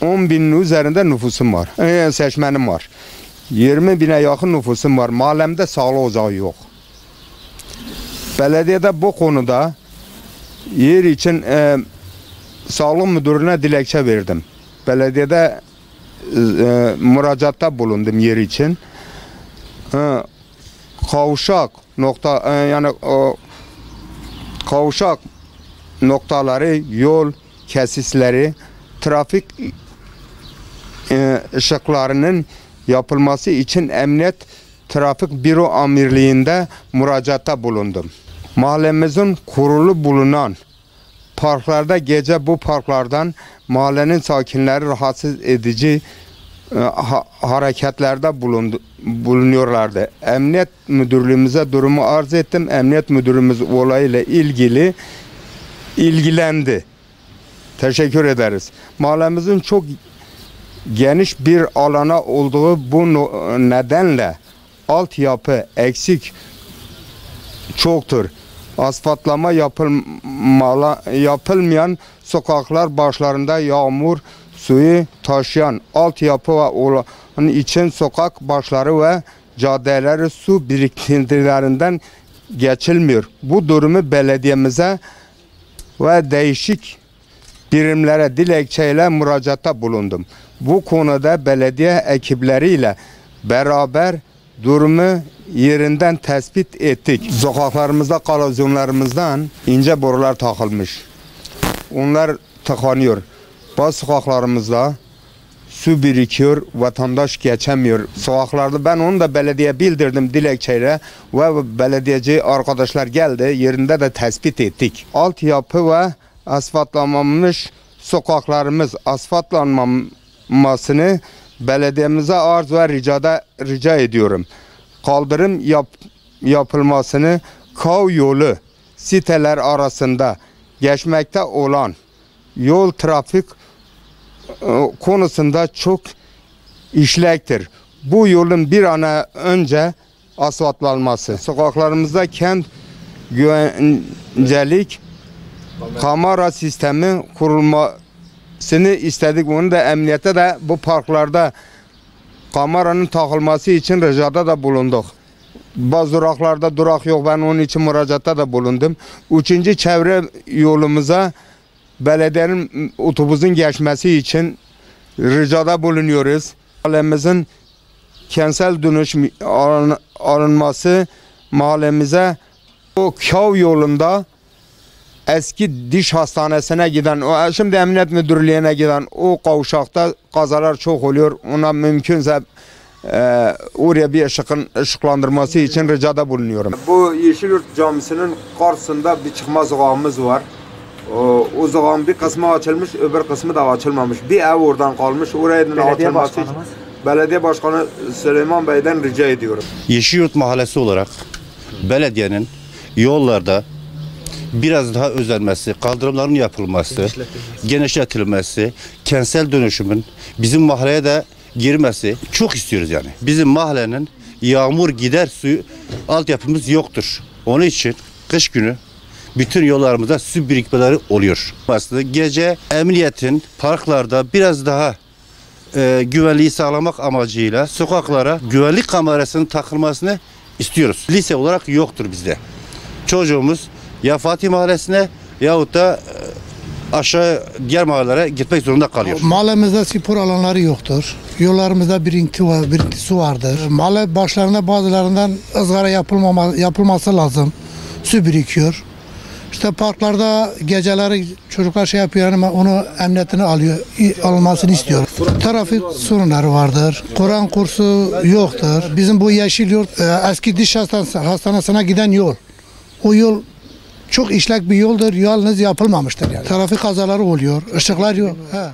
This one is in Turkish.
10 binin üzerinde nüfusum var. Seçmenim var. 20 bine yakın nüfusum var. Mahallemde sağlık ocağı yok. Belediyede bu konuda yer için sağlık müdürüne dilekçe verdim. Belediyede müracaatta bulundum yer için. Kavşak kavşak noktaları, yol kesisleri, trafik ışıklarının yapılması için Emniyet Trafik Büro Amirliği'nde müracaatta bulundum. Mahallemizin kurulu bulunan parklarda gece bu parklardan mahallenin sakinleri rahatsız edici hareketlerde bulunuyorlardı. Emniyet müdürlüğümüze durumu arz ettim. Emniyet müdürümüz olayla ilgili ilgilendi. Teşekkür ederiz. Mahallemizin çok geniş bir alana olduğu bu nedenle altyapı eksik çoktur. Asfaltlama yapılmayan sokaklar başlarında yağmur suyu taşıyan altyapı ve olan için sokak başları ve caddeleri su birikintilerinden geçilmiyor. Bu durumu belediyemize ve değişik birimlere dilekçeyle müracaatta bulundum. Bu konuda belediye ekipleriyle beraber durumu yerinden tespit ettik. Sokaklarımızda, kalazyonlarımızdan ince borular takılmış. Onlar tıkanıyor. Bazı sokaklarımızda su birikiyor, vatandaş geçemiyor. Sokaklarda ben onu da belediye bildirdim dilekçeyle ve belediyeci arkadaşlar geldi, yerinde de tespit ettik. Altyapı ve asfaltlanmamış sokaklarımız asfaltlanmasını belediyemize arz ve rica ediyorum. Kaldırım yapılmasını kav yolu siteler arasında geçmekte olan yol trafik konusunda çok işlektir. Bu yolun bir an önce asfaltlanması. Sokaklarımızda kent güvencelik kamera sistemi kurulmasını istedik. Onu da emniyete de bu parklarda kameranın takılması için ricada da bulunduk. Bazı duraklarda durak yok. Ben onun için müracaatta da bulundum. 3. çevre yolumuza belediyenin otobüsün geçmesi için ricada bulunuyoruz. Mahallemizin kentsel dönüşüm alınması mahallemize o Kav yolunda eski diş hastanesine giden, şimdi emniyet müdürlüğüne giden o kavşakta kazalar çok oluyor. Ona mümkünse oraya bir ışıklandırması için ricada bulunuyorum. Bu Yeşilyurt Camisi'nin karşısında bir çıkma sokağımız var. O sokağın bir kısmı açılmış, öbür kısmı da açılmamış. Bir ev oradan kalmış. Oraya açılması için Belediye Başkanı Süleyman Bey'den rica ediyorum. Yeşilyurt Mahallesi olarak belediyenin yollarda biraz daha özenmesi, kaldırımların yapılması, genişletilmesi, kentsel dönüşümün bizim mahalleye de girmesi çok istiyoruz yani. Bizim mahallenin yağmur gider suyu altyapımız yoktur. Onun için kış günü bütün yollarımızda su birikmeleri oluyor. Aslında gece emniyetin parklarda biraz daha güvenliği sağlamak amacıyla sokaklara güvenlik kamerasının takılmasını istiyoruz. Lise olarak yoktur bizde. Çocuğumuz ya Fatih Mahallesi'ne yahut da aşağı diğer mahallelere gitmek zorunda kalıyor. Mahallemizde spor alanları yoktur. Yollarımızda birikinti su vardır. Mahalle başlarında bazılarından ızgara yapılması lazım. Su birikiyor. İşte parklarda geceleri çocuklar şey yapıyor ama onu emniyetine alınmasını istiyor. Trafik sorunları vardır. Kur'an kursu yoktur. Bizim bu Yeşilyurt eski diş hastanesine giden yol. O yol çok işlek bir yoldur. Yalnız yapılmamıştır yani. Trafik kazaları oluyor. Işıklar yok. He.